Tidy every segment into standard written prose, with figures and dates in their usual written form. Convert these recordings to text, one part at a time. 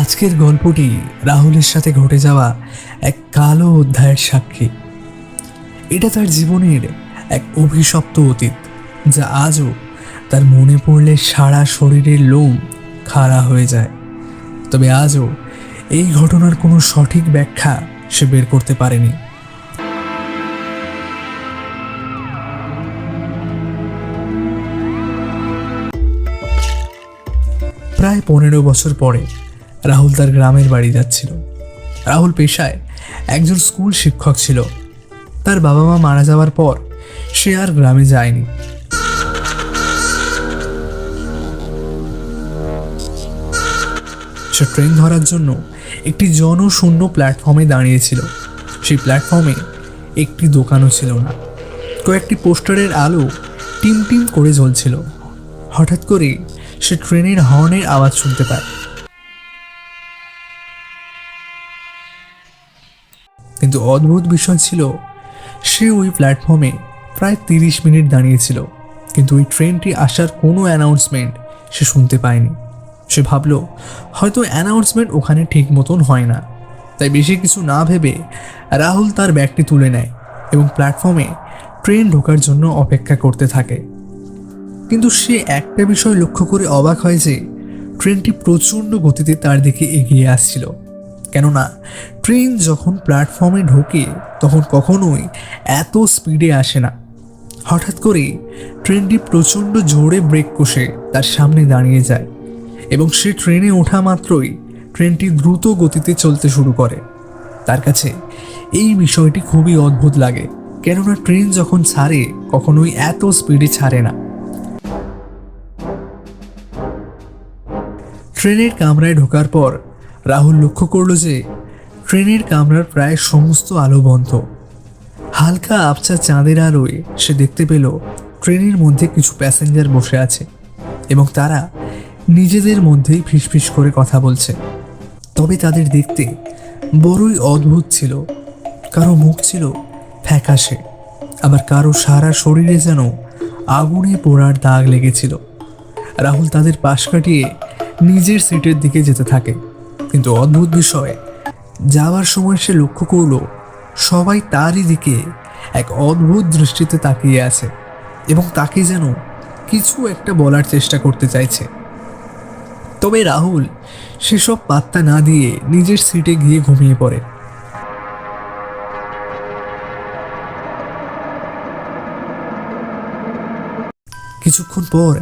আজকের গল্পটি রাহুলের সাথে ঘটে যাওয়া এক কালো অধ্যায়ের সাক্ষী। এটা তার জীবনের এক অভিশপ্ত অতীত, যা আজও তার মনে পড়লে সারা শরীরের লোম খাড়া হয়ে যায়। তবে আজও এই ঘটনার কোনো সঠিক ব্যাখ্যা সে বের করতে পারেনি। প্রায় 15 বছর পরে রাহুল তার গ্রামের বাড়ি যাচ্ছিল। রাহুল পেশায় একজন স্কুল শিক্ষক ছিল। তার বাবা মা মারা যাওয়ার পর সে আর গ্রামে যায়নি। সে ট্রেন ধরার জন্য একটি জনশূন্য প্ল্যাটফর্মে দাঁড়িয়েছিল। সেই প্ল্যাটফর্মে একটি দোকানও ছিল না। কয়েকটি পোস্টারের আলো টিম টিম করে জ্বলছিল। হঠাৎ করে সে ট্রেনের হর্নের আওয়াজ শুনতে পায়। কিন্তু অদ্ভুত বিষয় ছিল, সে ওই প্ল্যাটফর্মে প্রায় 30 মিনিট দাঁড়িয়েছিল, কিন্তু ওই ট্রেনটি আসার কোনো অ্যানাউন্সমেন্ট সে শুনতে পায়নি। সে ভাবল হয়তো অ্যানাউন্সমেন্ট ওখানে ঠিক মতন হয় না। তাই বেশি কিছু না ভেবে রাহুল তার ব্যাগটি তুলে নেয় এবং প্ল্যাটফর্মে ট্রেন ঢোকার জন্য অপেক্ষা করতে থাকে। কিন্তু সে একটা বিষয় লক্ষ্য করে অবাক হয় যে ট্রেনটি প্রচণ্ড গতিতে তার দিকে এগিয়ে আসছিল। কেননা ট্রেন যখন প্ল্যাটফর্মে ঢোকে তখন কখনোই এত স্পিডে আসে না। হঠাৎ করে ট্রেনটি প্রচণ্ড জোরে ব্রেক কষে তার সামনে দাঁড়িয়ে যায় এবং সে ট্রেনে ওঠা মাত্রই ট্রেনটি দ্রুত গতিতে চলতে শুরু করে। তার কাছে এই বিষয়টি খুবই অদ্ভুত লাগে, কেননা ট্রেন যখন ছাড়ে কখনোই এত স্পিডে ছাড়ে না। ট্রেনের কামরায় ঢোকার পর রাহুল লক্ষ্য করল যে ট্রেনের কামরার প্রায় সমস্ত আলো বন্ধ। হালকা আবছা চাঁদের আলোয় সে দেখতে পেল ট্রেনের মধ্যে কিছু প্যাসেঞ্জার বসে আছে এবং তারা নিজেদের মধ্যেই ফিসফিস করে কথা বলছে। তবে তাদের দেখতে বড়ই অদ্ভুত ছিল। কারো মুখ ছিল ফ্যাকাশে, আবার কারো সারা শরীরে যেন আগুনে পোড়ার দাগ লেগেছিল। রাহুল তাদের পাশ কাটিয়ে নিজের সিটের দিকে যেতে থাকে, কিন্তু অদ্ভুত বিষয়, যাওয়ার সময় সে লক্ষ্য করল সবাই তারই দিকে এক অদ্ভুত দৃষ্টিতে তাকিয়ে আছে এবং তাকে যেন কিছু একটা বলার চেষ্টা করতে চাইছে। তবে রাহুল সেসব পাত্তা না দিয়ে নিজের সিটে গিয়ে ঘুমিয়ে পড়ে। কিছুক্ষণ পর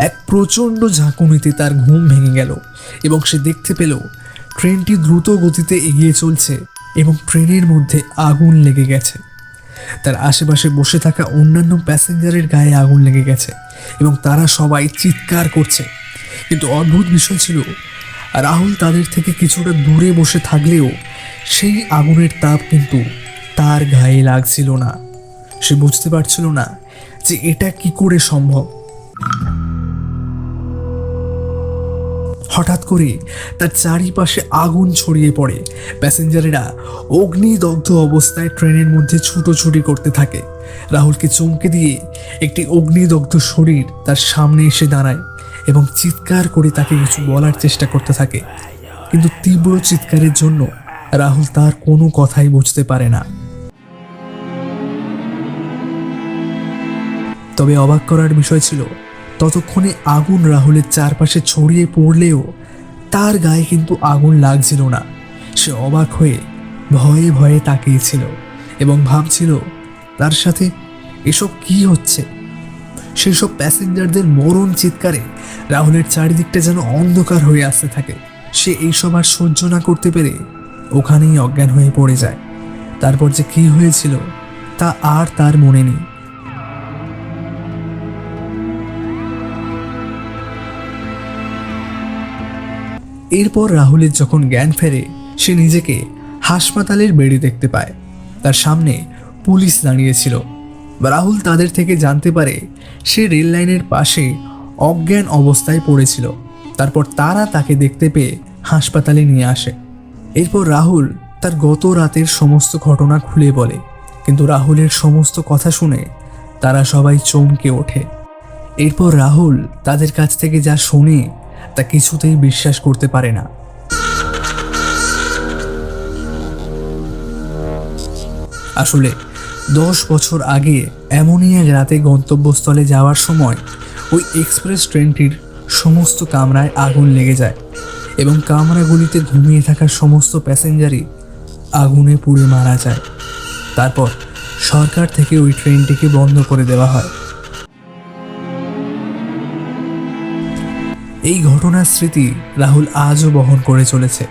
এক প্রচণ্ড ঝাঁকুনিতে তার ঘুম ভেঙে গেল এবং সে দেখতে পেল ট্রেনটি দ্রুত গতিতে এগিয়ে চলছে এবং ট্রেনের মধ্যে আগুন লেগে গেছে। তার আশেপাশে বসে থাকা অন্যান্য প্যাসেঞ্জারের গায়ে আগুন লেগে গেছে এবং তারা সবাই চিৎকার করছে। কিন্তু অদ্ভুত বিষয় ছিল, রাহুল তাদের থেকে কিছুটা দূরে বসে থাকলেও সেই আগুনের তাপ কিন্তু তার গায়ে লাগছিল না। সে বুঝতে পারছিল না যে এটা কি করে সম্ভব। হঠাৎ করে তার চারিপাশে আগুন ছড়িয়ে পড়ে। প্যাসেঞ্জারেরা অগ্নিদগ্ধ অবস্থায় ট্রেনের মধ্যে ছুটোছুটি করতে থাকে। রাহুলকে চমকে দিয়ে একটি অগ্নিদগ্ধ শরীর তার সামনে এসে দাঁড়ায় এবং চিৎকার করে তাকে কিছু বলার চেষ্টা করতে থাকে, কিন্তু তীব্র চিৎকারের জন্য রাহুল তার কোনো কথাই বুঝতে পারে না। তবে অবাক করার বিষয় ছিল, ততক্ষণে আগুন রাহুলের চারপাশে ছড়িয়ে পড়লেও তার গায়ে কিন্তু আগুন লাগছিল না। সে অবাক হয়ে ভয়ে ভয়ে তাকিয়েছিল এবং ভাবছিল তার সাথে এসব কি হচ্ছে। সেসব প্যাসেঞ্জারদের মরণ চিৎকারে রাহুলের চারিদিকটা যেন অন্ধকার হয়ে আসতে থাকে। সে এইসব আর সহ্য না করতে পেরে ওখানেই অজ্ঞান হয়ে পড়ে যায়। তারপর যে কি হয়েছিল তা আর তার মনে নেই। এরপর রাহুলের যখন জ্ঞান ফেরে, সে নিজেকে হাসপাতালের বেডে দেখতে পায়। তার সামনে পুলিশ দাঁড়িয়েছিল। রাহুল তাদের থেকে জানতে পারে সে রেল লাইনের পাশে অজ্ঞান অবস্থায় পড়েছিল। তারপর তারা তাকে দেখতে পেয়ে হাসপাতালে নিয়ে আসে। এরপর রাহুল তার গত রাতের সমস্ত ঘটনা খুলে বলে, কিন্তু রাহুলের সমস্ত কথা শুনে তারা সবাই চমকে ওঠে। এরপর রাহুল তাদের কাছ থেকে যা শোনে তা কিছুতেই বিশ্বাস করতে পারে না। আসলে 10 বছর আগে এমনই এক রাতে গন্তব্যস্থলে যাওয়ার সময় ওই এক্সপ্রেস ট্রেনটির সমস্ত কামরায় আগুন লেগে যায় এবং কামরাগুলিতে ঘুমিয়ে থাকা সমস্ত প্যাসেঞ্জারই আগুনে পুড়ে মারা যায়। তারপর সরকার থেকে ওই ট্রেনটিকে বন্ধ করে দেওয়া হয়। এই ঘটনার স্মৃতি রাহুল আজও বহন করে চলেছে।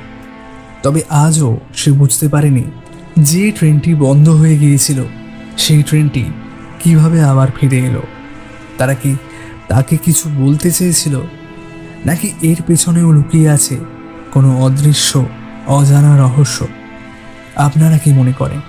তবে আজও সে বুঝতে পারেনি যে ট্রেনটি বন্ধ হয়ে গিয়েছিল সেই ট্রেনটি কিভাবে আবার ফিরে এলো। তারা কি তাকে কিছু বলতে চেয়েছিল, নাকি এর পেছনেও লুকিয়ে আছে কোনো অদৃশ্য অজানা রহস্য? আপনারা কি মনে করেন?